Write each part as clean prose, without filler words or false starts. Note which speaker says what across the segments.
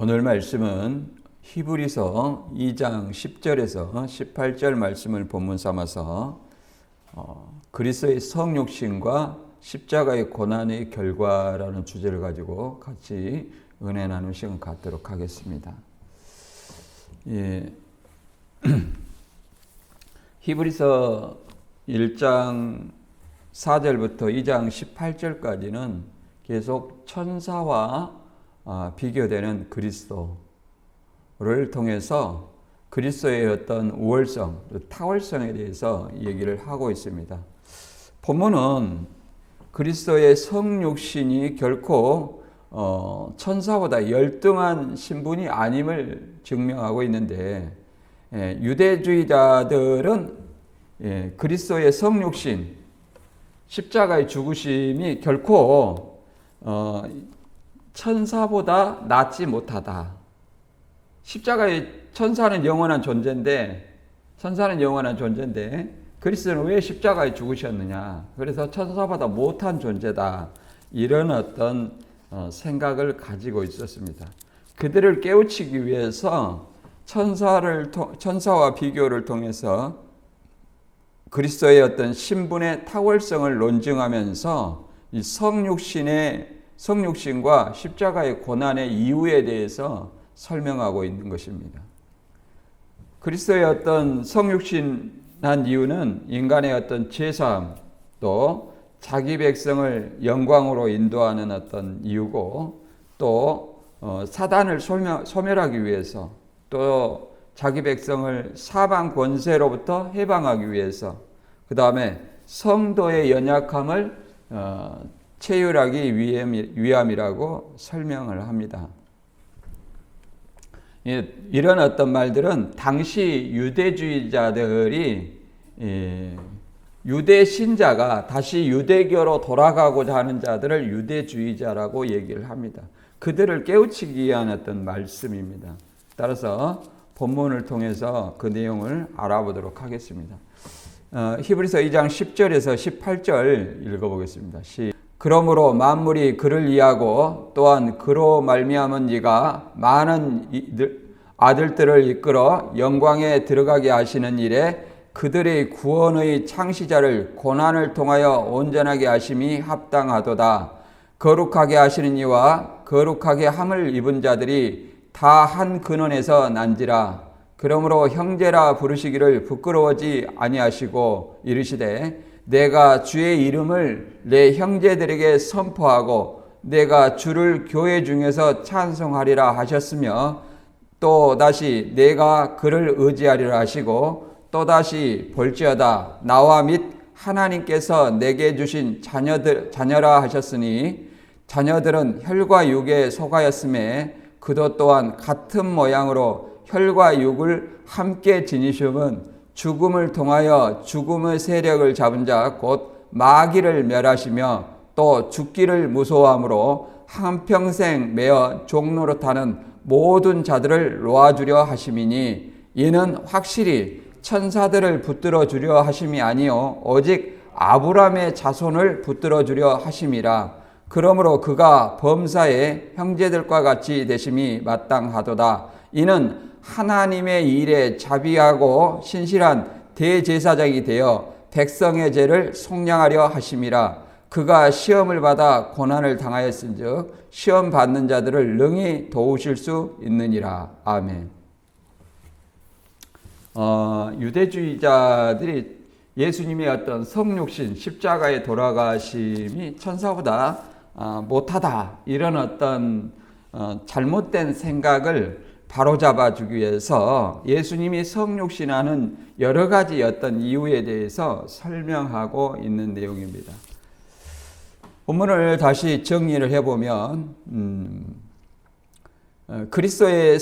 Speaker 1: 오늘 말씀은 히브리서 2장 10절에서 18절 말씀을 본문 삼아서 그리스도의 성육신과 십자가의 고난의 결과라는 주제를 가지고 같이 은혜 나누는 시간 갖도록 하겠습니다. 히브리서 1장 4절부터 2장 18절까지는 계속 천사와 비교되는 그리스도를 통해서 그리스도의 어떤 우월성, 탁월성에 대해서 얘기를 하고 있습니다. 본문은 그리스도의 성육신이 결코 천사보다 열등한 신분이 아님을 증명하고 있는데, 유대주의자들은 그리스도의 성육신, 십자가의 죽으심이 결코 천사보다 낫지 못하다. 십자가의 천사는 영원한 존재인데 그리스도는 왜 십자가에 죽으셨느냐? 그래서 천사보다 못한 존재다. 이런 어떤 생각을 가지고 있었습니다. 그들을 깨우치기 위해서 천사와 비교를 통해서 그리스도의 어떤 신분의 탁월성을 논증하면서 이 성육신과 십자가의 고난의 이유에 대해서 설명하고 있는 것입니다. 그리스도의 어떤 성육신한 이유는 인간의 어떤 죄사함, 또 자기 백성을 영광으로 인도하는 어떤 이유고, 또 사단을 소멸하기 위해서, 또 자기 백성을 사방 권세로부터 해방하기 위해서, 그 다음에 성도의 연약함을 체휼하기 위함이라고 설명을 합니다. 이런 어떤 말들은 당시 유대주의자들이 유대 신자가 다시 유대교로 돌아가고자 하는 자들을 유대주의자라고 얘기를 합니다. 그들을 깨우치기 위한 어떤 말씀입니다. 따라서 본문을 통해서 그 내용을 알아보도록 하겠습니다. 히브리서 2장 10절에서 18절 읽어보겠습니다. 그러므로 만물이 그를 이해하고 또한 그로 말미암은 이가 많은 아들들을 이끌어 영광에 들어가게 하시는 일에 그들의 구원의 창시자를 고난을 통하여 온전하게 하심이 합당하도다. 거룩하게 하시는 이와 거룩하게 함을 입은 자들이 다 한 근원에서 난지라. 그러므로 형제라 부르시기를 부끄러워지 아니하시고 이르시되 내가 주의 이름을 내 형제들에게 선포하고 내가 주를 교회 중에서 찬송하리라 하셨으며, 또 다시 내가 그를 의지하리라 하시고 또 다시 볼지어다 나와 및 하나님께서 내게 주신 자녀라 하셨으니, 자녀들은 혈과 육에 속하였음에 그도 또한 같은 모양으로 혈과 육을 함께 지니심은 죽음을 통하여 죽음의 세력을 잡은 자 곧 마귀를 멸하시며 또 죽기를 무서워함으로 한평생 매어 종노릇하는 모든 자들을 놓아주려 하심이니, 이는 확실히 천사들을 붙들어 주려 하심이 아니요 오직 아브라함의 자손을 붙들어 주려 하심이라. 그러므로 그가 범사에 형제들과 같이 되심이 마땅하도다. 이는 하나님의 일에 자비하고 신실한 대제사장이 되어 백성의 죄를 속량하려 하심이라. 그가 시험을 받아 고난을 당하였은즉 시험 받는 자들을 능히 도우실 수 있느니라. 아멘. 유대주의자들이 예수님의 어떤 성육신, 십자가에 돌아가심이 천사보다 못하다, 이런 어떤 잘못된 생각을 바로잡아 주기 위해서 예수님이 성육신하는 여러 가지 어떤 이유에 대해서 설명하고 있는 내용입니다. 본문을 다시 정리를 해보면 그리스도의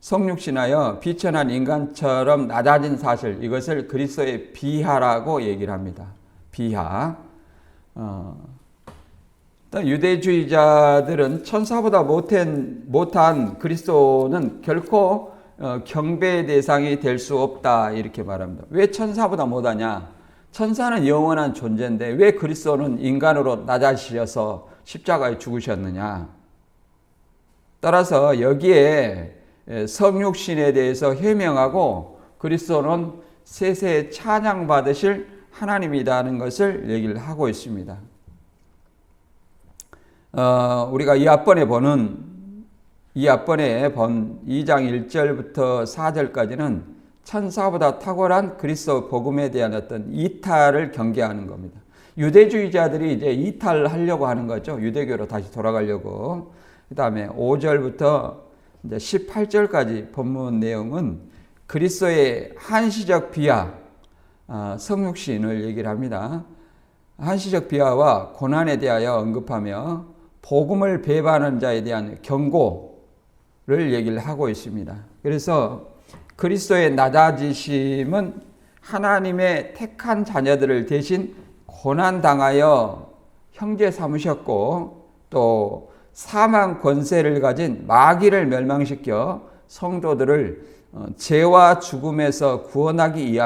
Speaker 1: 성육신하여 비천한 인간처럼 낮아진 사실, 이것을 그리스도의 비하라고 얘기를 합니다. 비하. 유대주의자들은 천사보다 못한 그리스도는 결코 경배의 대상이 될 수 없다, 이렇게 말합니다. 왜 천사보다 못하냐? 천사는 영원한 존재인데 왜 그리스도는 인간으로 낮아지셔서 십자가에 죽으셨느냐? 따라서 여기에 성육신에 대해서 해명하고 그리스도는 세세 찬양받으실 하나님이라는 것을 얘기를 하고 있습니다. 우리가 이 앞번에 본 2장 1절부터 4절까지는 천사보다 탁월한 그리스도 복음에 대한 어떤 이탈을 경계하는 겁니다. 유대주의자들이 이제 이탈하려고 하는 거죠. 유대교로 다시 돌아가려고. 그 다음에 5절부터 이제 18절까지 본문 내용은 그리스도의 한시적 비하, 성육신을 얘기를 합니다. 한시적 비하와 고난에 대하여 언급하며 복음을 배반하는 자에 대한 경고를 얘기를 하고 있습니다. 그래서 그리스도의 낮아지심은 하나님의 택한 자녀들을 대신 고난당하여 형제 삼으셨고 또 사망 권세를 가진 마귀를 멸망시켜 성도들을 죄와 죽음에서 구원하기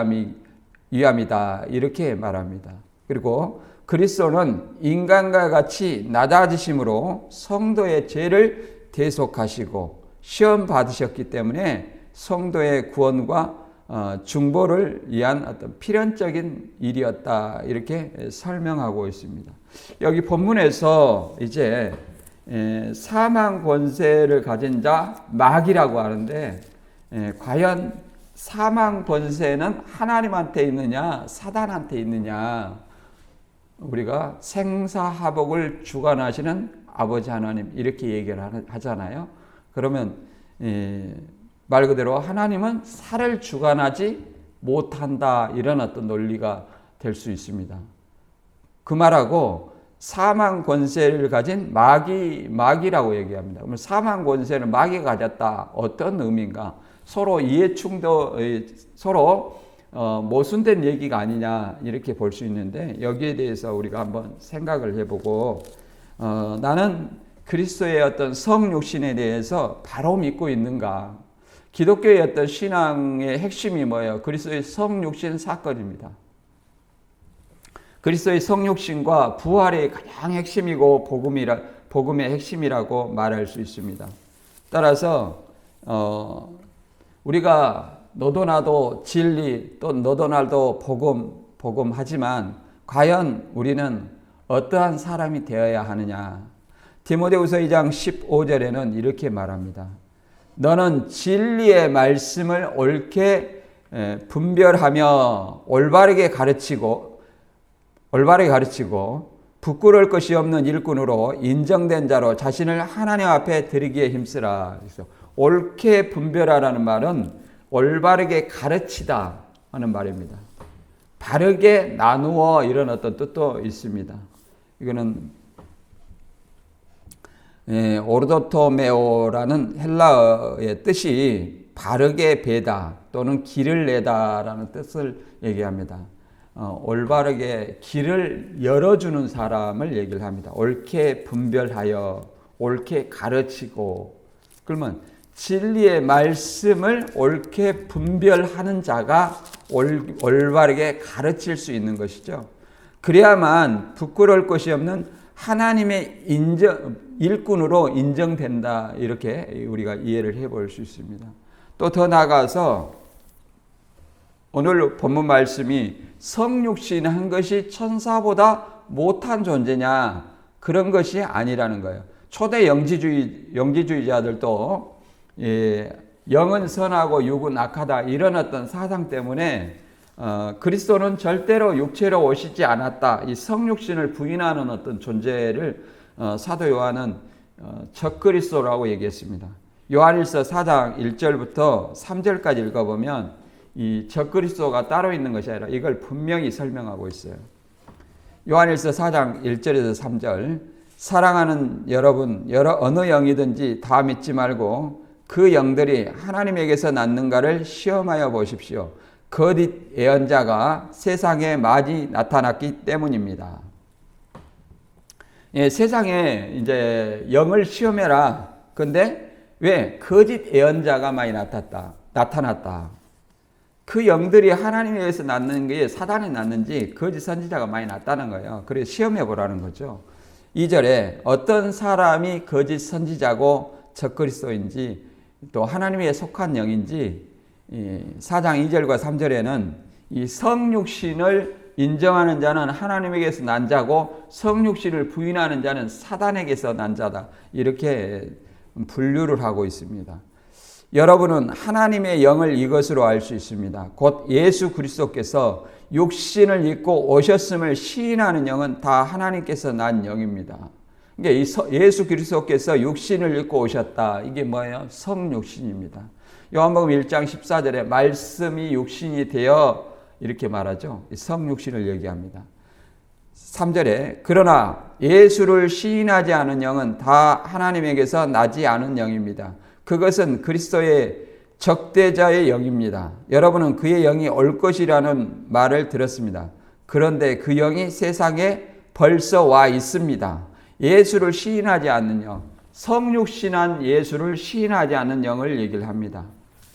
Speaker 1: 위함이다. 이렇게 말합니다. 그리고 그리스도는 인간과 같이 낮아지심으로 성도의 죄를 대속하시고 시험 받으셨기 때문에 성도의 구원과 중보를 위한 어떤 필연적인 일이었다. 이렇게 설명하고 있습니다. 여기 본문에서 이제 사망 권세를 가진 자 마귀라고 하는데 과연 사망 권세는 하나님한테 있느냐 사단한테 있느냐, 우리가 생사화복을 주관하시는 아버지 하나님 이렇게 얘기를 하잖아요. 그러면 말 그대로 하나님은 살을 주관하지 못한다, 이런 어떤 논리가 될 수 있습니다. 그 말하고 사망 권세를 가진 마귀라고 얘기합니다. 그러면 사망 권세는 마귀가 가졌다, 어떤 의미인가? 서로 서로 모순된 얘기가 아니냐, 이렇게 볼 수 있는데, 여기에 대해서 우리가 한번 생각을 해보고, 나는 그리스도의 어떤 성육신에 대해서 바로 믿고 있는가? 기독교의 어떤 신앙의 핵심이 뭐예요? 그리스도의 성육신 사건입니다. 그리스도의 성육신과 부활의 가장 핵심이고 복음의 핵심이라고 말할 수 있습니다. 따라서 우리가 너도 나도 진리, 또 너도 나도 복음 하지만 과연 우리는 어떠한 사람이 되어야 하느냐? 디모데후서 2장 15절에는 이렇게 말합니다. 너는 진리의 말씀을 옳게 분별하며 올바르게 가르치고 부끄러울 것이 없는 일꾼으로 인정된 자로 자신을 하나님 앞에 드리기에 힘쓰라. 그래서 옳게 분별하라는 말은 올바르게 가르치다 하는 말입니다. 바르게 나누어, 이런 어떤 뜻도 있습니다. 이거는 오르도토메오라는 헬라어의 뜻이 바르게 베다 또는 길을 내다라는 뜻을 얘기합니다. 올바르게 길을 열어주는 사람을 얘기를 합니다. 옳게 분별하여 옳게 가르치고, 그러면 진리의 말씀을 옳게 분별하는 자가 올바르게 가르칠 수 있는 것이죠. 그래야만 부끄러울 것이 없는 하나님의 일꾼으로 인정된다, 이렇게 우리가 이해를 해볼 수 있습니다. 또 더 나아가서 오늘 본문 말씀이 성육신 한 것이 천사보다 못한 존재냐, 그런 것이 아니라는 거예요. 초대 영지주의자들도 영은 선하고 육은 악하다, 이런 어떤 사상 때문에 그리스도는 절대로 육체로 오시지 않았다, 이 성육신을 부인하는 어떤 존재를 사도 요한은 적그리스도라고 얘기했습니다. 요한일서 4장 1절부터 3절까지 읽어보면 이 적그리스도가 따로 있는 것이 아니라 이걸 분명히 설명하고 있어요. 요한일서 4장 1절에서 3절, 사랑하는 여러분, 어느 영이든지 다 믿지 말고 그 영들이 하나님에게서 났는가를 시험하여 보십시오. 거짓 예언자가 세상에 많이 나타났기 때문입니다. 세상에 이제 영을 시험해라. 근데 왜 거짓 예언자가 많이 나타났다. 그 영들이 하나님에게서 낳는 게 사단이 낳는지 거짓 선지자가 많이 났다는 거예요. 그래서 시험해 보라는 거죠. 2절에 어떤 사람이 거짓 선지자고 적그리스도인지 또 하나님에 속한 영인지 4장 2절과 3절에는 이 성육신을 인정하는 자는 하나님에게서 난 자고 성육신을 부인하는 자는 사단에게서 난 자다. 이렇게 분류를 하고 있습니다. 여러분은 하나님의 영을 이것으로 알 수 있습니다. 곧 예수 그리스도께서 육신을 입고 오셨음을 시인하는 영은 다 하나님께서 난 영입니다. 그러니까 예수 그리스도께서 육신을 입고 오셨다. 이게 뭐예요? 성육신입니다. 요한복음 1장 14절에 말씀이 육신이 되어 이렇게 말하죠. 성육신을 얘기합니다. 3절에 그러나 예수를 시인하지 않은 영은 다 하나님에게서 나지 않은 영입니다. 그것은 그리스도의 적대자의 영입니다. 여러분은 그의 영이 올 것이라는 말을 들었습니다. 그런데 그 영이 세상에 벌써 와 있습니다. 예수를 시인하지 않는 영, 성육신한 예수를 시인하지 않는 영을 얘기를 합니다.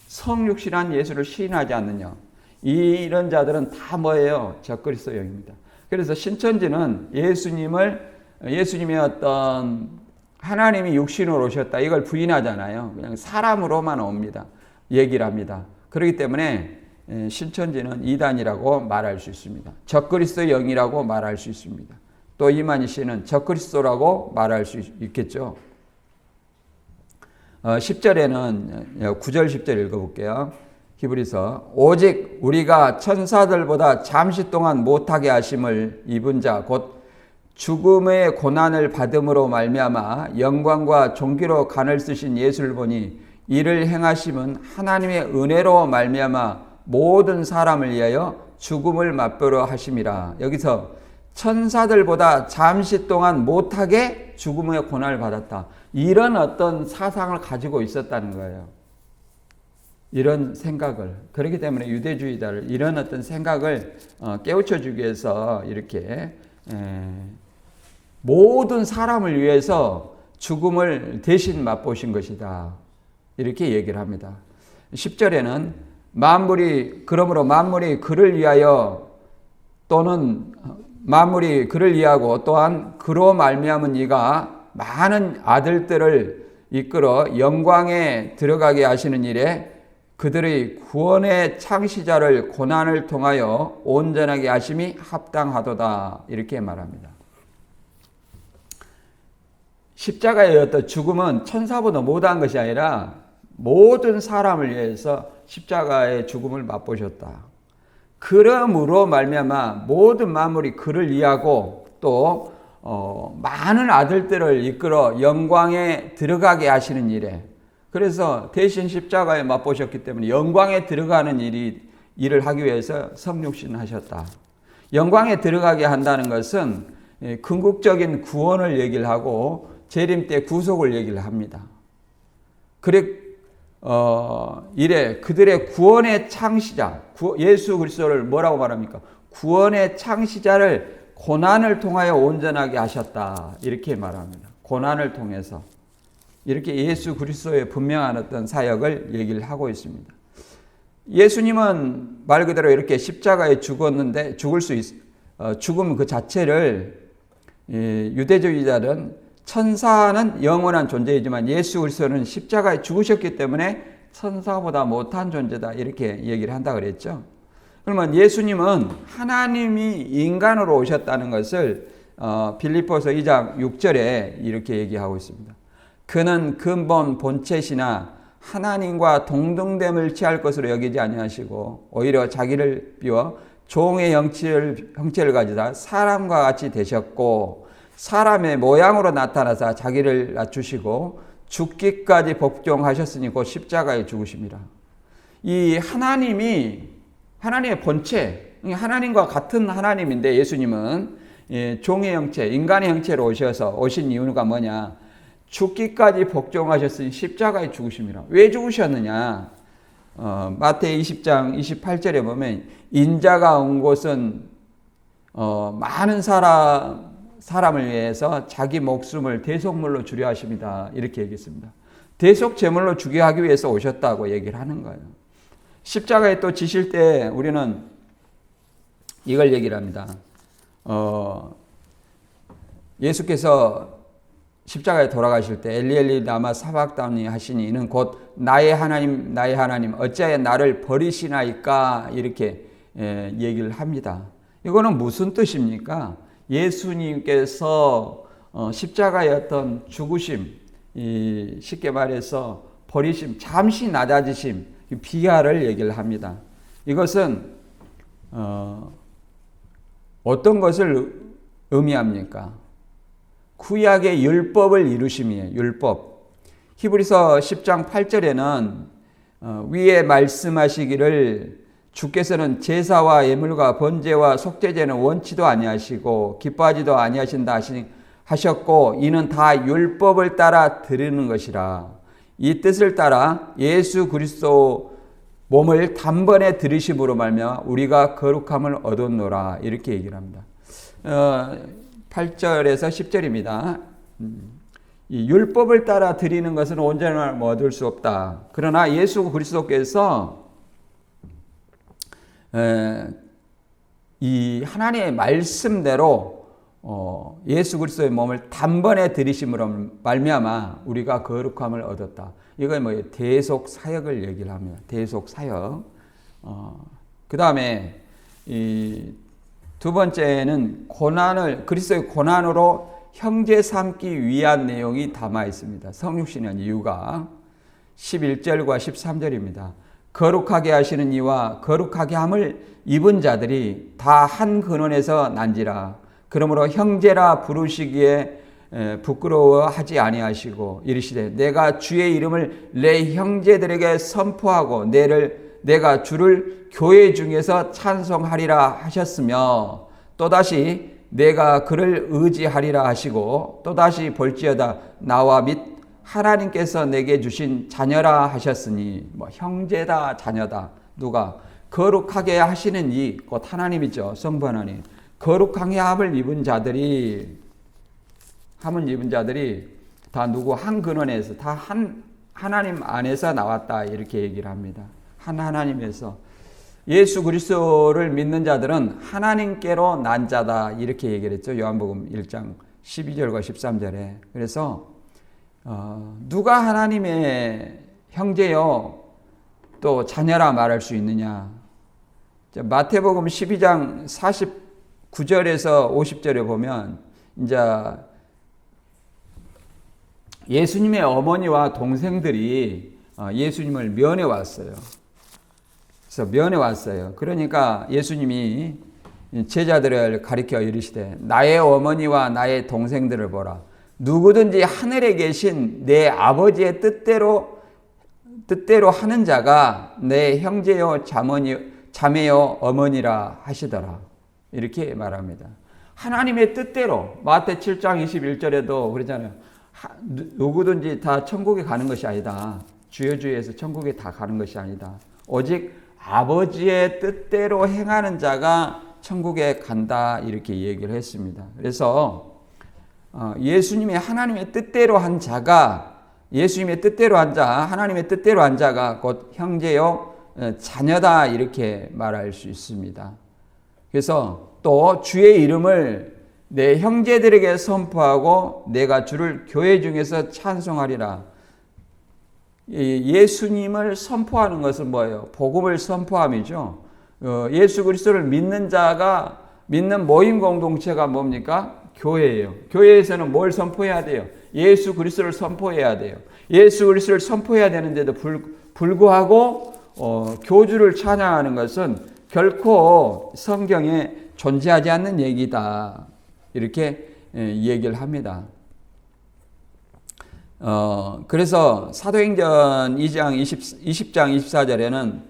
Speaker 1: 성육신한 예수를 시인하지 않는 영. 이런 자들은 다 뭐예요? 적그리스도 영입니다. 그래서 신천지는 예수님의 어떤 하나님이 육신으로 오셨다. 이걸 부인하잖아요. 그냥 사람으로만 옵니다. 얘기를 합니다. 그렇기 때문에 신천지는 이단이라고 말할 수 있습니다. 적그리스도 영이라고 말할 수 있습니다. 또 이만희 씨는 적그리스도라고 말할 수 있겠죠. 10절에는 9절 10절 읽어볼게요. 히브리서 오직 우리가 천사들보다 잠시 동안 못하게 하심을 입은 자 곧 죽음의 고난을 받음으로 말미암아 영광과 존귀로 간을 쓰신 예수를 보니 이를 행하심은 하나님의 은혜로 말미암아 모든 사람을 위하여 죽음을 맛보려 하심이라. 여기서 천사들보다 잠시 동안 못하게 죽음의 고난을 받았다. 이런 어떤 사상을 가지고 있었다는 거예요. 이런 생각을. 그렇기 때문에 유대주의자를 이런 어떤 생각을 깨우쳐주기 위해서 이렇게 모든 사람을 위해서 죽음을 대신 맛보신 것이다. 이렇게 얘기를 합니다. 10절에는 그러므로 만물이 그를 위하여 또는 만물이 그를 위하고 또한 그로 말미암은 이가 많은 아들들을 이끌어 영광에 들어가게 하시는 일에 그들의 구원의 창시자를 고난을 통하여 온전하게 하심이 합당하도다. 이렇게 말합니다. 십자가의 어떤 죽음은 천사보다 못한 것이 아니라 모든 사람을 위해서 십자가의 죽음을 맛보셨다. 그러므로 말미암아 모든 만물이 그를 위하고 또 많은 아들들을 이끌어 영광에 들어가게 하시는 일에 그래서 대신 십자가에 맛보셨기 때문에 영광에 들어가는 일을 하기 위해서 성육신 하셨다. 영광에 들어가게 한다는 것은 궁극적인 구원을 얘기를 하고 재림 때 구속을 얘기를 합니다. 이래 그들의 구원의 창시자 예수 그리스도를 뭐라고 말합니까? 구원의 창시자를 고난을 통하여 온전하게 하셨다. 이렇게 말합니다. 고난을 통해서 이렇게 예수 그리스도의 분명한 어떤 사역을 얘기를 하고 있습니다. 예수님은 말 그대로 이렇게 십자가에 죽었는데 죽음 그 자체를 유대주의자는 천사는 영원한 존재이지만 예수 그리스도는 십자가에 죽으셨기 때문에 천사보다 못한 존재다. 이렇게 얘기를 한다 그랬죠. 그러면 예수님은 하나님이 인간으로 오셨다는 것을 빌립보서 2장 6절에 이렇게 얘기하고 있습니다. 그는 근본 본체시나 하나님과 동등됨을 취할 것으로 여기지 아니하시고 오히려 자기를 비워 종의 형체를 가지사 사람과 같이 되셨고 사람의 모양으로 나타나사 자기를 낮추시고 죽기까지 복종하셨으니 곧 십자가에 죽으심이라. 이 하나님의 본체, 하나님과 같은 하나님인데 예수님은 종의 형체, 인간의 형체로 오신 이유가 뭐냐? 죽기까지 복종하셨으니 십자가에 죽으심이라. 왜 죽으셨느냐? 마태의 20장 28절에 보면 인자가 온 곳은 많은 사람을 위해서 자기 목숨을 대속물로 주려 하십니다. 이렇게 얘기했습니다. 대속 제물로 주게 하기 위해서 오셨다고 얘기를 하는 거예요. 십자가에 또 지실 때 우리는 이걸 얘기를 합니다. 예수께서 십자가에 돌아가실 때 엘리 라마 사박다니 하시니 이는 곧 나의 하나님 나의 하나님 어찌하여 나를 버리시나이까 이렇게 얘기를 합니다. 이거는 무슨 뜻입니까? 예수님께서 십자가의 어떤 죽으심, 쉽게 말해서 버리심, 잠시 낮아지심, 비하를 얘기를 합니다. 이것은 어떤 것을 의미합니까? 구약의 율법을 이루심이에요. 율법. 히브리서 10장 8절에는 위에 말씀하시기를 주께서는 제사와 예물과 번제와 속죄제는 원치도 아니하시고 기뻐하지도 아니하신다 하셨고 이는 다 율법을 따라 드리는 것이라. 이 뜻을 따라 예수 그리스도 몸을 단번에 들이심으로 말미암아 우리가 거룩함을 얻었노라 이렇게 얘기를 합니다. 8절에서 10절입니다. 이 율법을 따라 드리는 것은 온전함을 얻을 수 없다. 그러나 예수 그리스도께서 이 하나님의 말씀대로 예수 그리스도의 몸을 단번에 들이심으로 말미암아 우리가 거룩함을 얻었다. 이건 뭐예요? 대속 사역을 얘기를 합니다. 대속 사역. 그 다음에 이 두 번째는 그리스도의 고난으로 형제 삼기 위한 내용이 담아 있습니다. 성육신의 이유가 11절과 13절입니다. 거룩하게 하시는 이와 거룩하게 함을 입은 자들이 다 한 근원에서 난지라. 그러므로 형제라 부르시기에 부끄러워하지 아니하시고 이르시되 내가 주의 이름을 내 형제들에게 선포하고 내가 주를 교회 중에서 찬송하리라 하셨으며 또다시 내가 그를 의지하리라 하시고 또다시 볼지어다 나와 및 하나님께서 내게 주신 자녀라 하셨으니 형제다 자녀다. 누가? 거룩하게 하시는 이 곧 하나님이죠. 성부 하나님. 거룩하게 함을 입은 자들이 다 누구? 한 근원에서 다 한 하나님 안에서 나왔다 이렇게 얘기를 합니다. 한 하나님에서. 예수 그리스도를 믿는 자들은 하나님께로 난 자다 이렇게 얘기를 했죠. 요한복음 1장 12절과 13절에. 그래서 누가 하나님의 형제요 또 자녀라 말할 수 있느냐. 마태복음 12장 49절에서 50절에 보면 이제 예수님의 어머니와 동생들이 예수님을 면회 왔어요. 그래서 면회 왔어요. 그러니까 예수님이 제자들을 가리켜 이르시되 나의 어머니와 나의 동생들을 보라. 누구든지 하늘에 계신 내 아버지의 뜻대로 하는 자가 내 형제요 자매요 어머니라 하시더라. 이렇게 말합니다. 하나님의 뜻대로 마태 7장 21절에도 그러잖아요. 누구든지 다 천국에 가는 것이 아니다. 주여주여에서 천국에 다 가는 것이 아니다. 오직 아버지의 뜻대로 행하는 자가 천국에 간다 이렇게 얘기를 했습니다. 그래서 예수님이 하나님의 뜻대로 한 자가 예수님의 뜻대로 한 자, 하나님의 뜻대로 한 자가 곧 형제요 자녀다 이렇게 말할 수 있습니다. 그래서 또 주의 이름을 내 형제들에게 선포하고 내가 주를 교회 중에서 찬송하리라. 예수님을 선포하는 것은 뭐예요? 복음을 선포함이죠. 예수 그리스도를 믿는 자가 믿는 모임 공동체가 뭡니까? 교회예요. 교회에서는 뭘 선포해야 돼요? 예수 그리스도를 선포해야 돼요. 예수 그리스도를 선포해야 되는데도 불구하고 교주를 찬양하는 것은 결코 성경에 존재하지 않는 얘기다. 이렇게 얘기를 합니다. 그래서 사도행전 20장 24절에는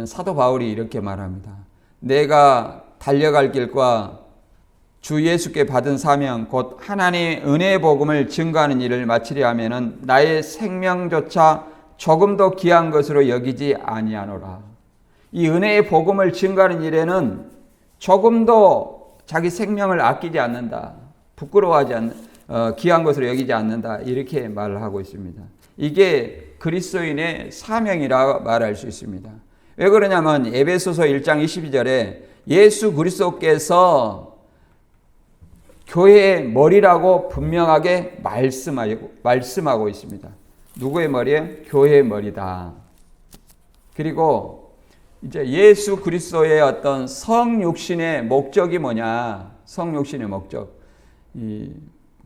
Speaker 1: 사도 바울이 이렇게 말합니다. 내가 달려갈 길과 주 예수께 받은 사명 곧 하나님의 은혜의 복음을 증거하는 일을 마치려 하면은 나의 생명조차 조금도 귀한 것으로 여기지 아니하노라. 이 은혜의 복음을 증거하는 일에는 조금도 자기 생명을 아끼지 않는다. 부끄러워하지 않는 귀한 것으로 여기지 않는다. 이렇게 말을 하고 있습니다. 이게 그리스도인의 사명이라 말할 수 있습니다. 왜 그러냐면 에베소서 1장 22절에 예수 그리스도께서 교회의 머리라고 분명하게 말씀하고 있습니다. 누구의 머리예요? 교회의 머리다. 그리고 이제 예수 그리스도의 어떤 성육신의 목적이 뭐냐? 성육신의 목적.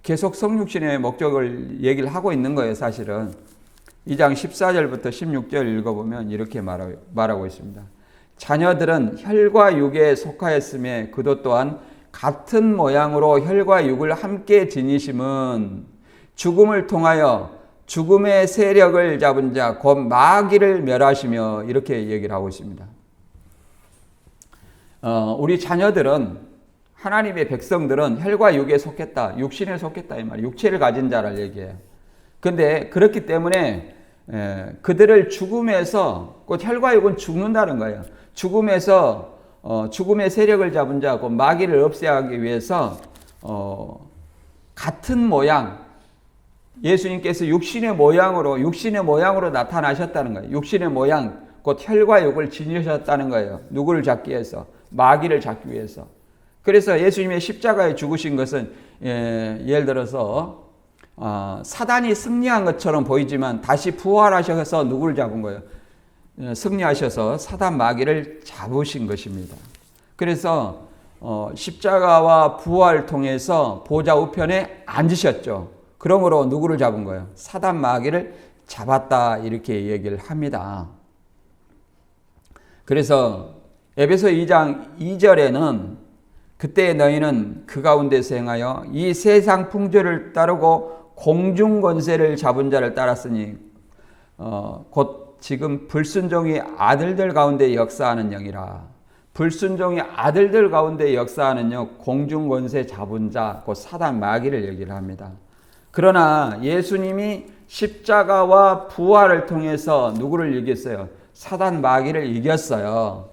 Speaker 1: 계속 성육신의 목적을 얘기를 하고 있는 거예요, 사실은. 2장 14절부터 16절 읽어보면 이렇게 말하고 있습니다. 자녀들은 혈과 육에 속하였음에 그도 또한 같은 모양으로 혈과 육을 함께 지니심은 죽음을 통하여 죽음의 세력을 잡은 자 곧 마귀를 멸하시며 이렇게 얘기를 하고 있습니다. 우리 자녀들은 하나님의 백성들은 혈과 육에 속했다. 육신에 속했다 이 말이에요. 육체를 가진 자를 얘기해요. 근데 그렇기 때문에 그들을 죽음에서 곧 혈과 육은 죽는다는 거예요. 죽음에서 죽음의 세력을 잡은 자 곧 마귀를 없애하기 위해서 같은 모양 예수님께서 육신의 모양으로 나타나셨다는 거예요. 육신의 모양, 곧 혈과 육을 지니셨다는 거예요. 누구를 잡기 위해서? 마귀를 잡기 위해서. 그래서 예수님의 십자가에 죽으신 것은 예를 들어서 사단이 승리한 것처럼 보이지만 다시 부활하셔서 누구를 잡은 거예요? 승리하셔서 사단 마귀를 잡으신 것입니다. 그래서 십자가와 부활을 통해서 보좌 우편에 앉으셨죠. 그러므로 누구를 잡은 거예요? 사단 마귀를 잡았다 이렇게 얘기를 합니다. 그래서 에베소 2장 2절에는 그때 너희는 그 가운데서 행하여 이 세상 풍조를 따르고 공중 권세를 잡은 자를 따랐으니 곧 지금 불순종의 아들들 가운데 역사하는 영이라. 불순종의 아들들 가운데 역사하는 영, 공중 권세 잡은 자, 곧 사단 마귀를 얘기를 합니다. 그러나 예수님이 십자가와 부활을 통해서 누구를 이겼어요? 사단 마귀를 이겼어요.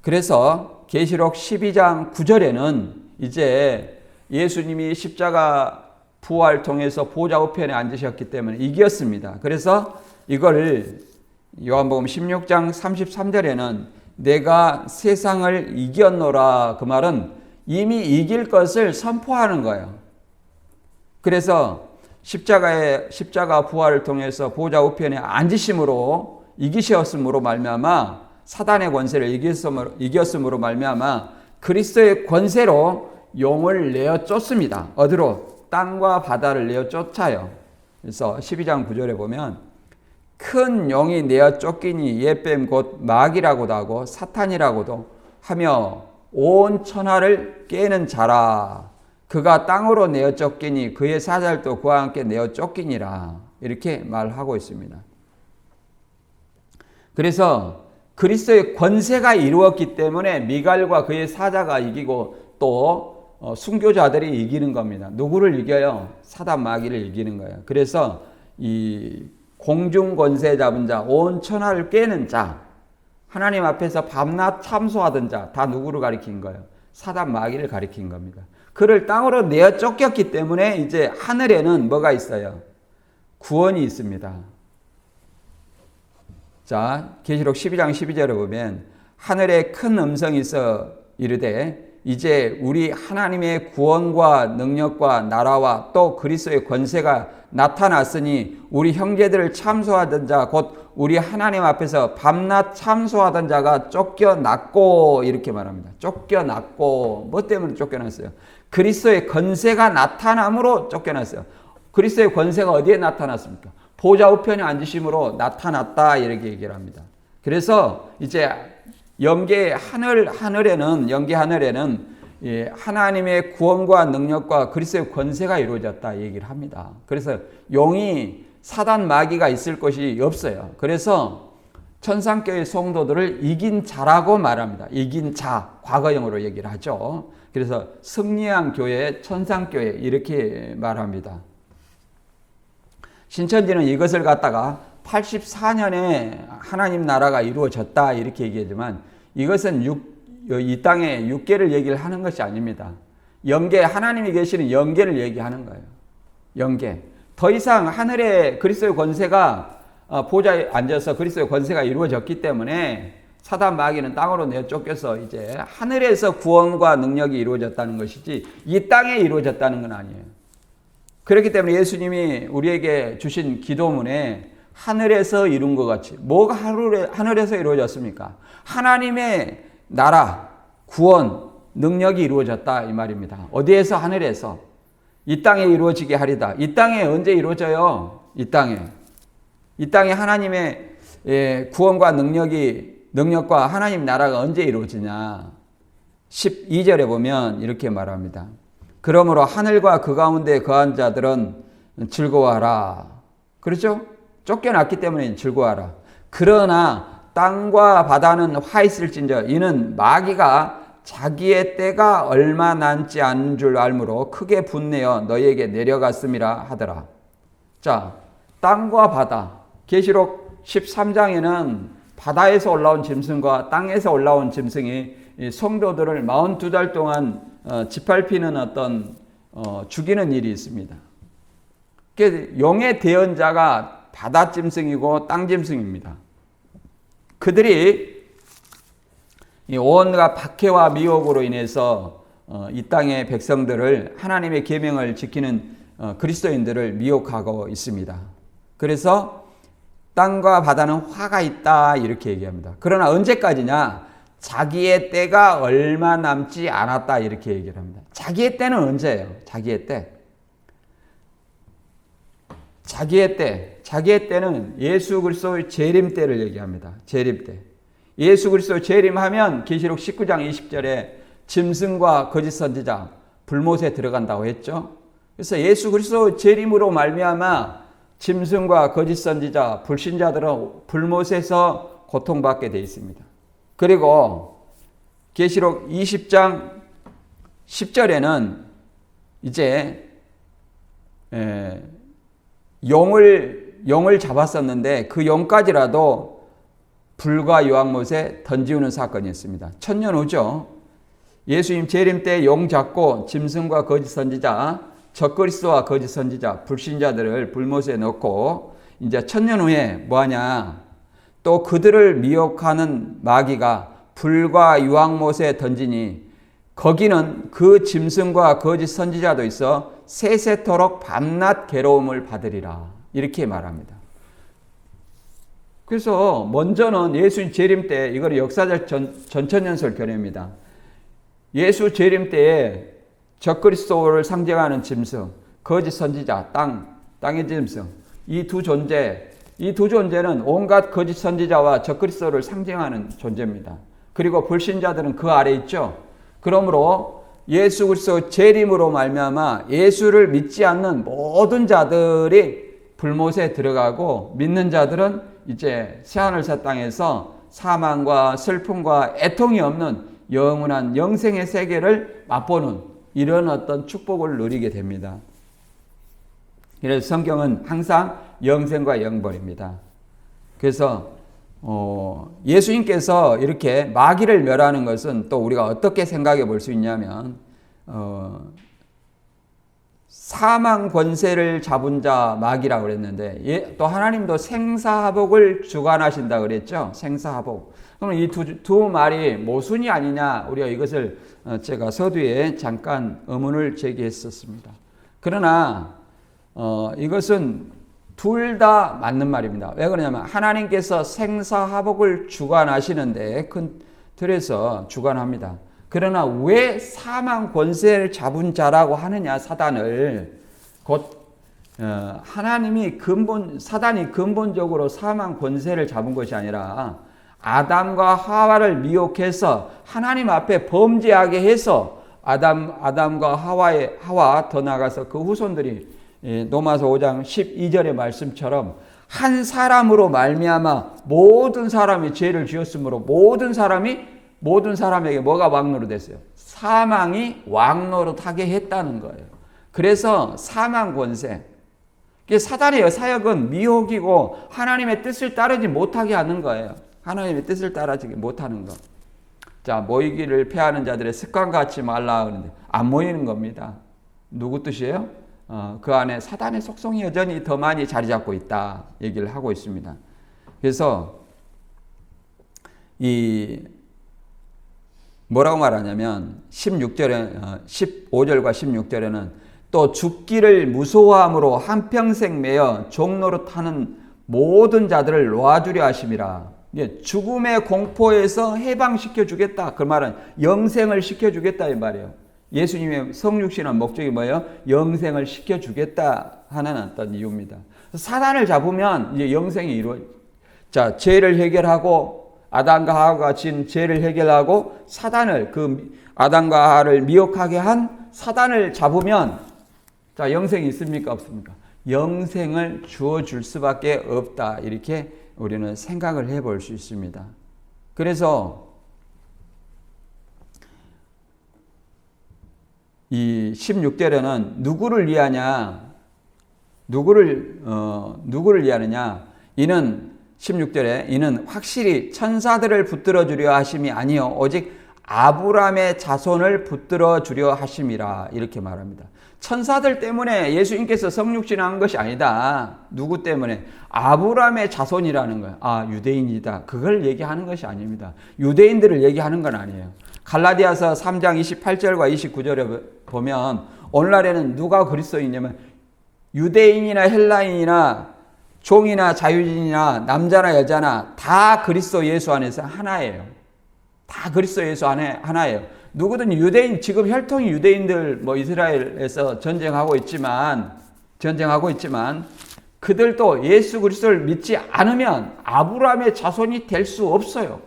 Speaker 1: 그래서 계시록 12장 9절에는 이제 예수님이 십자가 부활을 통해서 보좌 우편에 앉으셨기 때문에 이겼습니다. 그래서 이걸 요한복음 16장 33절에는 내가 세상을 이겼노라, 그 말은 이미 이길 것을 선포하는 거예요. 그래서 십자가 부활을 통해서 보좌 우편에 앉으심으로 이기셨음으로 말미암아 사단의 권세를 이겼음으로 말미암아 그리스도의 권세로 용을 내어 쫓습니다. 어디로? 땅과 바다를 내어 쫓아요. 그래서 12장 9절에 보면 큰 용이 내어 쫓기니 옛뱀 곧 마귀라고도 하고 사탄이라고도 하며 온 천하를 깨는 자라. 그가 땅으로 내어 쫓기니 그의 사자들도 그와 함께 내어 쫓기니라. 이렇게 말하고 있습니다. 그래서 그리스도의 권세가 이루었기 때문에 미갈과 그의 사자가 이기고 또 순교자들이 이기는 겁니다. 누구를 이겨요? 사단 마귀를 이기는 거예요. 그래서 이 공중 권세 잡은 자, 온 천하를 깨는 자, 하나님 앞에서 밤낮 참소하던 자, 다 누구를 가리킨 거예요? 사단 마귀를 가리킨 겁니다. 그를 땅으로 내어 쫓겼기 때문에 이제 하늘에는 뭐가 있어요? 구원이 있습니다. 자, 계시록 12장 12절에 보면 하늘에 큰 음성이 있어 이르되 이제 우리 하나님의 구원과 능력과 나라와 또 그리스도의 권세가 나타났으니 우리 형제들을 참소하던 자 곧 우리 하나님 앞에서 밤낮 참소하던 자가 쫓겨났고 이렇게 말합니다. 쫓겨났고 뭐 때문에 쫓겨났어요? 그리스도의 권세가 나타남으로 쫓겨났어요. 그리스도의 권세가 어디에 나타났습니까? 보좌 우편에 앉으심으로 나타났다 이렇게 얘기를 합니다. 그래서 이제 영계 하늘에는 하나님의 구원과 능력과 그리스도의 권세가 이루어졌다 얘기를 합니다. 그래서 용이 사단 마귀가 있을 것이 없어요. 그래서 천상교회 성도들을 이긴 자라고 말합니다. 이긴 자, 과거형으로 얘기를 하죠. 그래서 승리한 교회, 천상교회 이렇게 말합니다. 신천지는 이것을 갖다가 84년에 하나님 나라가 이루어졌다 이렇게 얘기하지만 이것은 이 땅에 육계를 얘기를 하는 것이 아닙니다. 영계, 하나님이 계시는 영계를 얘기하는 거예요. 영계. 더 이상 하늘에 그리스도의 권세가 보좌에 앉아서 그리스도의 권세가 이루어졌기 때문에 사단 마귀는 땅으로 내쫓겨서 이제 하늘에서 구원과 능력이 이루어졌다는 것이지 이 땅에 이루어졌다는 건 아니에요. 그렇기 때문에 예수님이 우리에게 주신 기도문에 하늘에서 이룬 것 같이, 뭐가 하늘에서 이루어졌습니까? 하나님의 나라, 구원, 능력이 이루어졌다 이 말입니다. 어디에서? 하늘에서. 이 땅에 이루어지게 하리다. 이 땅에 언제 이루어져요? 이 땅에 하나님의 구원과 능력과 하나님 나라가 언제 이루어지냐? 12절에 보면 이렇게 말합니다. 그러므로 하늘과 그 가운데 거한 자들은 즐거워하라. 그렇죠? 쫓겨났기 때문에 즐거워하라. 그러나 땅과 바다는 화 있을진저 이는 마귀가 자기의 때가 얼마 남지 않은 줄 알므로 크게 분내어 너희에게 내려갔음이라 하더라. 자, 땅과 바다. 계시록 13장에는 바다에서 올라온 짐승과 땅에서 올라온 짐승이 성도들을 42달 동안 짓밟히는 어떤 죽이는 일이 있습니다. 영의 대언자가 바다 짐승이고 땅 짐승입니다. 그들이 온갖 박해와 미혹으로 인해서 이 땅의 백성들을 하나님의 계명을 지키는 그리스도인들을 미혹하고 있습니다. 그래서 땅과 바다는 화가 있다 이렇게 얘기합니다. 그러나 언제까지냐? 자기의 때가 얼마 남지 않았다 이렇게 얘기를 합니다. 자기의 때는 언제예요? 자기의 때. 자기의 때는 예수 그리스도의 재림 때를 얘기합니다. 재림 때. 예수 그리스도 재림하면 계시록 19장 20절에 짐승과 거짓 선지자 불못에 들어간다고 했죠. 그래서 예수 그리스도 재림으로 말미암아 짐승과 거짓 선지자 불신자들은 불못에서 고통받게 되어 있습니다. 그리고 계시록 20장 10절에는 이제 용을 잡았었는데 그 용까지라도 불과 유황못에 던지우는 사건이 있습니다. 천년 후죠. 예수님 재림 때 용 잡고 짐승과 거짓 선지자, 적그리스도와 거짓 선지자, 불신자들을 불못에 넣고 이제 천년 후에 뭐하냐? 또 그들을 미혹하는 마귀가 불과 유황못에 던지니 거기는 그 짐승과 거짓 선지자도 있어 세세토록 밤낮 괴로움을 받으리라. 이렇게 말합니다. 그래서 먼저는 예수 재림 때, 이거는 역사적 전천연설 견해입니다. 예수 재림 때에 적그리스도를 상징하는 짐승, 거짓 선지자, 땅의 짐승, 이 두 존재는 온갖 거짓 선지자와 적그리스도를 상징하는 존재입니다. 그리고 불신자들은 그 아래 있죠. 그러므로 예수 그리스도 재림으로 말미암아 예수를 믿지 않는 모든 자들이 불못에 들어가고 믿는 자들은 이제 새하늘 새 땅에서 사망과 슬픔과 애통이 없는 영원한 영생의 세계를 맛보는 이런 어떤 축복을 누리게 됩니다. 그래서 성경은 항상 영생과 영벌입니다. 그래서 예수님께서 이렇게 마귀를 멸하는 것은 또 우리가 어떻게 생각해 볼 수 있냐면 사망 권세를 잡은 자 마귀라고 그랬는데 또 하나님도 생사화복을 주관하신다 그랬죠. 생사화복. 그럼 이 두 말이 모순이 아니냐, 우리가 이것을 제가 서두에 잠깐 의문을 제기했었습니다. 그러나 이것은 둘 다 맞는 말입니다. 왜 그러냐면 하나님께서 생사화복을 주관하시는데 큰 틀에서 주관합니다. 그러나 왜 사망 권세를 잡은 자라고 하느냐, 사단을. 곧 사단이 근본적으로 사망 권세를 잡은 것이 아니라 아담과 하와를 미혹해서 하나님 앞에 범죄하게 해서 아담과 하와 더 나아가서 그 후손들이 로마서 5장 12절의 말씀처럼 한 사람으로 말미암아 모든 사람이 죄를 지었으므로 모든 사람에게 뭐가 왕노로 됐어요? 사망이 왕노릇하게 했다는 거예요. 그래서 사망 권세. 사단의 사역은 미혹이고 하나님의 뜻을 따르지 못하게 하는 거예요. 하나님의 뜻을 따르지 못하는 거. 자, 모이기를 패하는 자들의 습관 갖지 말라 그러는데 안 모이는 겁니다. 누구 뜻이에요? 그 안에 사단의 속성이 여전히 더 많이 자리 잡고 있다 얘기를 하고 있습니다. 그래서 이 뭐라고 말하냐면 15절과 16절에는 또 죽기를 무서워함으로 한평생 매여 종노릇하는 모든 자들을 놓아주려 하심이라. 죽음의 공포에서 해방시켜 주겠다. 그 말은 영생을 시켜주겠다 이 말이에요. 예수님의 성육신한 목적이 뭐예요? 영생을 시켜주겠다 하는 어떤 이유입니다. 사단을 잡으면 이제 영생이 자, 죄를 해결하고 아담과 하와가 진 죄를 해결하고 사단을 아담과 하와를 미혹하게 한 사단을 잡으면 자, 영생이 있습니까? 없습니까? 영생을 주어줄 수밖에 없다. 이렇게 우리는 생각을 해볼 수 있습니다. 그래서 이 16절에는 누구를 위하냐? 누구를 위하느냐? 이는 16절에 이는 확실히 천사들을 붙들어 주려 하심이 아니요 오직 아브라함의 자손을 붙들어 주려 하심이라. 이렇게 말합니다. 천사들 때문에 예수님께서 성육신한 것이 아니다. 누구 때문에? 아브라함의 자손이라는 거예요. 아, 유대인이다. 그걸 얘기하는 것이 아닙니다. 유대인들을 얘기하는 건 아니에요. 갈라디아서 3장 28절과 29절에 보면 오늘날에는 누가 그리스도인이냐면 유대인이나 헬라인이나 종이나 자유인이나 남자나 여자나 다 그리스도 예수 안에서 하나예요. 다 그리스도 예수 안에 하나예요. 누구든 유대인, 지금 혈통이 유대인들 이스라엘에서 전쟁하고 있지만 그들도 예수 그리스도를 믿지 않으면 아브라함의 자손이 될 수 없어요.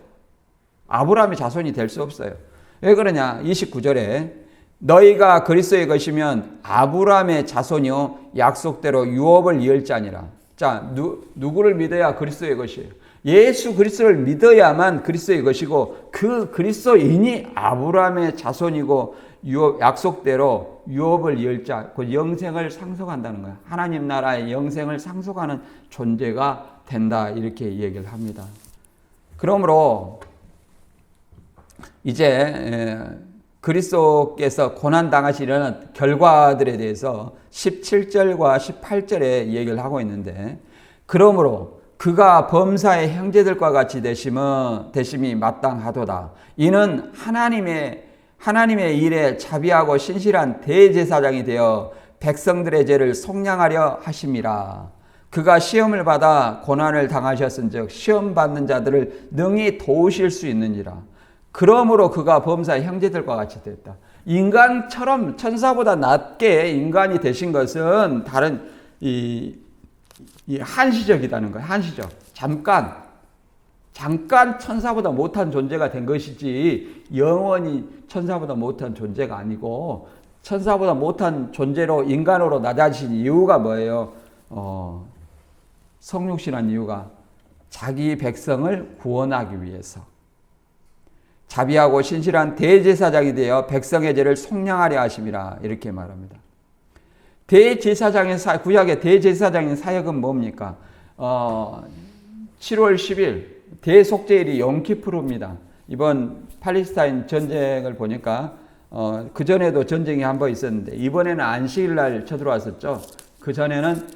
Speaker 1: 아브라함의 자손이 될 수 없어요. 왜 그러냐? 29절에 너희가 그리스도의 것이면 아브라함의 자손이요 약속대로 유업을 이을 자니라. 자, 누구를 믿어야 그리스도의 것이에요? 예수 그리스도를 믿어야만 그리스도의 것이고 그 그리스도인이 아브라함의 자손이고 약속대로 유업을 이을 자, 그 영생을 상속한다는 거예요. 하나님 나라의 영생을 상속하는 존재가 된다. 이렇게 얘기를 합니다. 그러므로 이제 그리스도께서 고난당하시려는 결과들에 대해서 17절과 18절에 얘기를 하고 있는데 그러므로 그가 범사의 형제들과 같이 되심이 마땅하도다. 이는 하나님의 일에 자비하고 신실한 대제사장이 되어 백성들의 죄를 속량하려 하심이라. 그가 시험을 받아 고난을 당하셨은즉 시험 받는 자들을 능히 도우실 수 있느니라. 그러므로 그가 범사의 형제들과 같이 됐다. 인간처럼 천사보다 낮게 인간이 되신 것은 다른 이 한시적이라는 거예요. 한시적. 잠깐 천사보다 못한 존재가 된 것이지 영원히 천사보다 못한 존재가 아니고 천사보다 못한 존재로 인간으로 낮아진 이유가 뭐예요? 성육신한 이유가 자기 백성을 구원하기 위해서 자비하고 신실한 대제사장이 되어 백성의 죄를 속량하려 하심이라. 이렇게 말합니다. 구약의 대제사장의 사역은 뭡니까? 7월 10일 대속죄일이 용키푸르입니다. 이번 팔레스타인 전쟁을 보니까 그 전에도 전쟁이 한 번 있었는데 이번에는 안식일날 쳐들어왔었죠. 그 전에는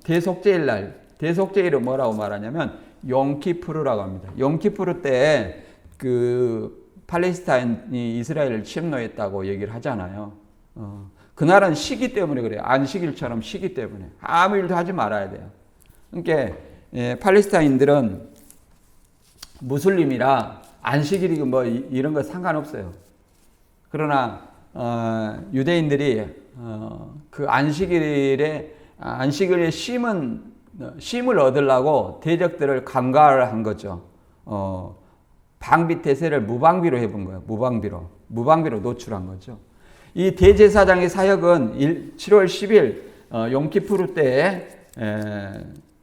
Speaker 1: 대속죄일날, 대속죄일은 뭐라고 말하냐면 용키푸르라고 합니다. 용키푸르 때 그 팔레스타인이 이스라엘을 침노했다고 얘기를 하잖아요. 그날은 시기 때문에 그래요. 안식일처럼 시기 때문에. 아무 일도 하지 말아야 돼요. 그러니까 팔레스타인들은 무슬림이라 안식일이고 이런 거 상관없어요. 그러나 유대인들이 그 안식일에 쉼을 얻으려고 대적들을 감가를 한 거죠. 방비 태세를 무방비로 해본 거예요. 무방비로 노출한 거죠. 이 대제사장의 사역은 7월 10일 용키푸르 때에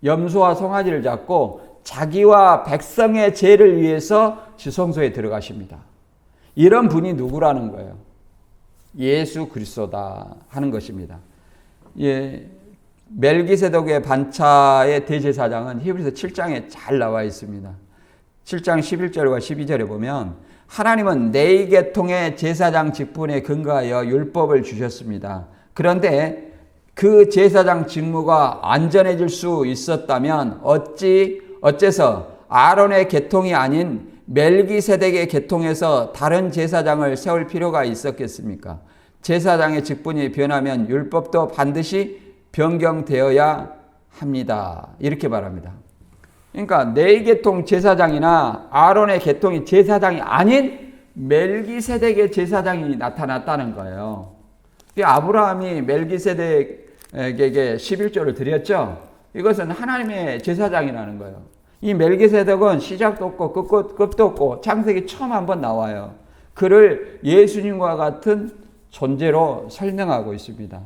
Speaker 1: 염소와 송아지를 잡고 자기와 백성의 죄를 위해서 지성소에 들어가십니다. 이런 분이 누구라는 거예요? 예수 그리스도다 하는 것입니다. 멜기세덱의 반차의 대제사장은 히브리서 7장에 잘 나와 있습니다. 7장 11절과 12절에 보면 하나님은 네 계통의 제사장 직분에 근거하여 율법을 주셨습니다. 그런데 그 제사장 직무가 안전해질 수 있었다면 어째서 아론의 계통이 아닌 멜기세덱의 계통에서 다른 제사장을 세울 필요가 있었겠습니까? 제사장의 직분이 변하면 율법도 반드시 변경되어야 합니다. 이렇게 말합니다. 그러니까 네 계통 제사장이나 아론의 계통이 제사장이 아닌 멜기세덱의 제사장이 나타났다는 거예요. 아브라함이 멜기세덱에게 11조를 드렸죠. 이것은 하나님의 제사장이라는 거예요. 이 멜기세덱은 시작도 없고 끝도 없고 창세기 처음 한번 나와요. 그를 예수님과 같은 존재로 설명하고 있습니다.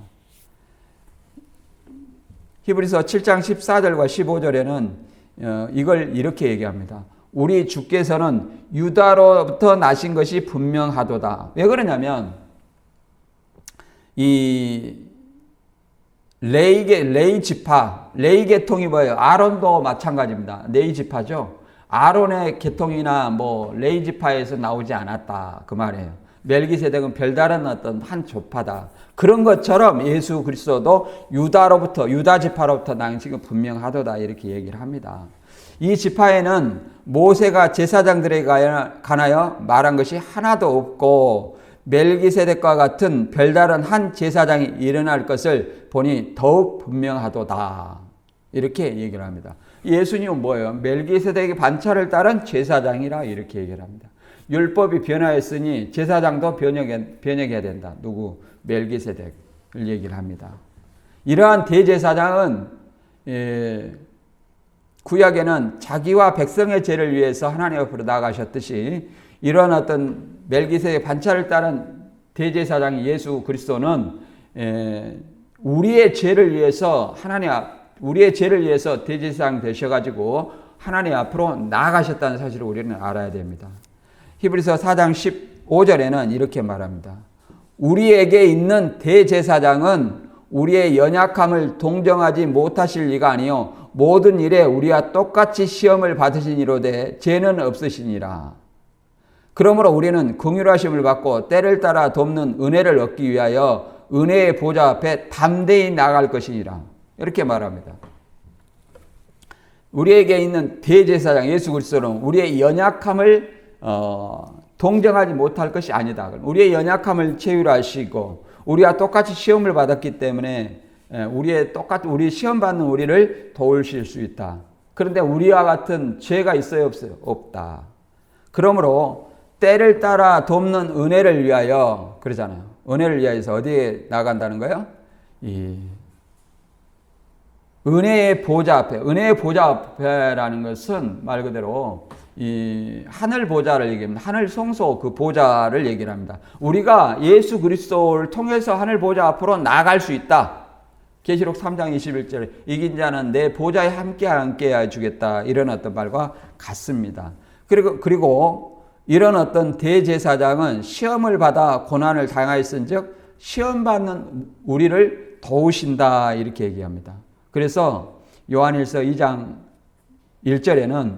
Speaker 1: 히브리서 7장 14절과 15절에는 이걸 이렇게 얘기합니다. 우리 주께서는 유다로부터 나신 것이 분명하도다. 왜 그러냐면 이 레이 지파, 레이 계통이 뭐예요? 아론도 마찬가지입니다. 레이 지파죠. 아론의 계통이나 뭐 레이 지파에서 나오지 않았다 그 말이에요. 멜기세덱은 별다른 어떤 한 조파다. 그런 것처럼 예수 그리스도도 유다 지파로부터 난 지금 분명하도다 이렇게 얘기를 합니다. 이 지파에는 모세가 제사장들에 관하여 말한 것이 하나도 없고 멜기세덱과 같은 별다른 한 제사장이 일어날 것을 보니 더욱 분명하도다. 이렇게 얘기를 합니다. 예수님은 뭐예요? 멜기세덱의 반차를 따른 제사장이라 이렇게 얘기를 합니다. 율법이 변화했으니 제사장도 변혁해야 된다. 누구? 멜기세덱을 얘기를 합니다. 이러한 대제사장은 구약에는 자기와 백성의 죄를 위해서 하나님 앞으로 나아가셨듯이 이런 어떤 멜기세덱의 반차를 따른 대제사장 예수 그리스도는 우리의 죄를 위해서 우리의 죄를 위해서 대제사장 되셔가지고 하나님 앞으로 나아가셨다는 사실을 우리는 알아야 됩니다. 히브리서 4장 15절에는 이렇게 말합니다. 우리에게 있는 대제사장은 우리의 연약함을 동정하지 못하실 리가 아니요 모든 일에 우리와 똑같이 시험을 받으시니로되 죄는 없으시니라. 그러므로 우리는 긍휼하심을 받고 때를 따라 돕는 은혜를 얻기 위하여 은혜의 보좌 앞에 담대히 나아갈 것이니라. 이렇게 말합니다. 우리에게 있는 대제사장 예수 그리스도는 우리의 연약함을 동정하지 못할 것이 아니다. 우리의 연약함을 채우하시고 우리와 똑같이 시험을 받았기 때문에 우리 시험 받는 우리를 도우실 수 있다. 그런데 우리와 같은 죄가 있어요, 없어요? 없다. 그러므로 때를 따라 돕는 은혜를 위하여 그러잖아요. 은혜를 위하여서 어디에 나간다는 거예요? 이 은혜의 보좌 앞에. 은혜의 보좌 앞에라는 것은 말 그대로 이 하늘 보좌를 얘기합니다. 하늘 성소 그 보좌를 얘기를 합니다. 우리가 예수 그리스도를 통해서 하늘 보좌 앞으로 나아갈 수 있다. 계시록 3장 21절에 이긴 자는 내 보좌에 함께 해주겠다. 이런 어떤 말과 같습니다. 그리고 이런 어떤 대제사장은 시험을 받아 고난을 당하였은즉 시험 받는 우리를 도우신다 이렇게 얘기합니다. 그래서 요한일서 2장 1절에는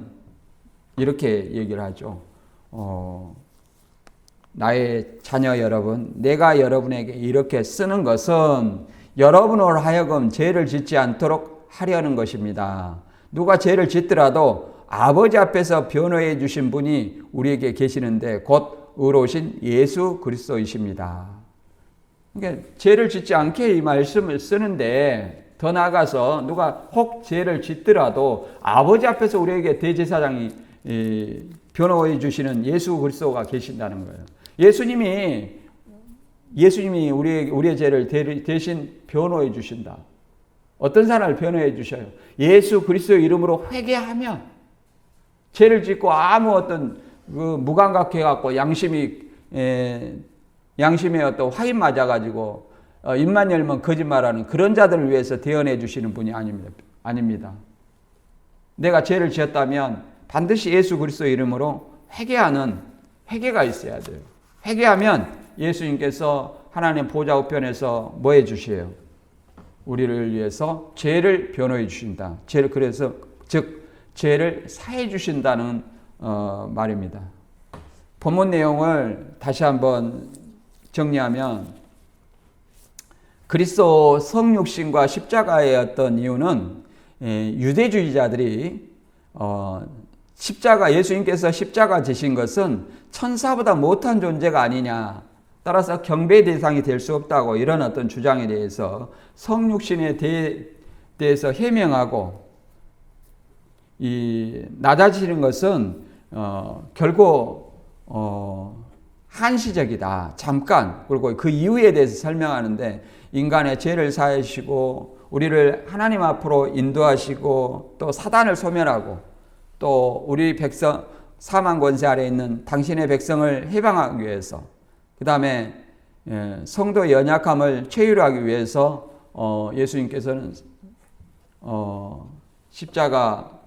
Speaker 1: 이렇게 얘기를 하죠. 나의 자녀 여러분, 내가 여러분에게 이렇게 쓰는 것은 여러분으로 하여금 죄를 짓지 않도록 하려는 것입니다. 누가 죄를 짓더라도 아버지 앞에서 변호해 주신 분이 우리에게 계시는데 곧 의로우신 예수 그리스도이십니다. 그러니까 죄를 짓지 않게 이 말씀을 쓰는데 더 나아가서 누가 혹 죄를 짓더라도 아버지 앞에서 우리에게 대제사장이 변호해 주시는 예수 그리스도가 계신다는 거예요. 예수님이 우리의 죄를 대신 변호해 주신다. 어떤 사람을 변호해 주셔요? 예수 그리스도의 이름으로 회개하면 죄를 짓고 아무 어떤 무감각해 갖고 양심의 어떤 화인 맞아 가지고 입만 열면 거짓말하는 그런 자들을 위해서 대언해 주시는 분이 아닙니다. 내가 죄를 지었다면 반드시 예수 그리스도의 이름으로 회개하는 회개가 있어야 돼요. 회개하면 예수님께서 하나님 보좌 우편에서 뭐 해 주셔요? 우리를 위해서 죄를 변호해 주신다. 죄를 사해 주신다는 말입니다. 본문 내용을 다시 한번 정리하면 그리스도 성육신과 십자가의 어떤 이유는 유대주의자들이 십자가, 예수님께서 십자가 지신 것은 천사보다 못한 존재가 아니냐, 따라서 경배 대상이 될 수 없다고, 이런 어떤 주장에 대해서 성육신에 대해서 해명하고, 이 낮아지는 것은 결국 한시적이다, 잠깐, 그리고 그 이유에 대해서 설명하는데, 인간의 죄를 사하시고 우리를 하나님 앞으로 인도하시고 또 사단을 소멸하고 또 우리 백성, 사망 권세 아래 있는 당신의 백성을 해방하기 위해서, 그 다음에 성도의 연약함을 최유하기 위해서 예수님께서는 십자가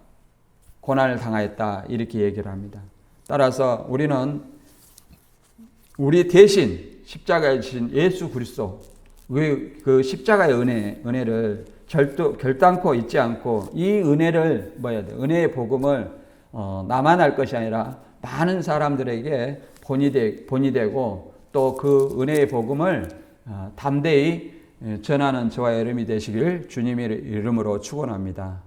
Speaker 1: 고난을 당하였다, 이렇게 얘기를 합니다. 따라서 우리는 우리 대신 십자가에 지신 예수 그리스도, 그 십자가의 은혜를 결단코 잊지 않고, 이 은혜를 은혜의 복음을 나만 알 것이 아니라 많은 사람들에게 본이 되고 또 그 은혜의 복음을 담대히 전하는 저와 여러분이 되시길 주님의 이름으로 축원합니다.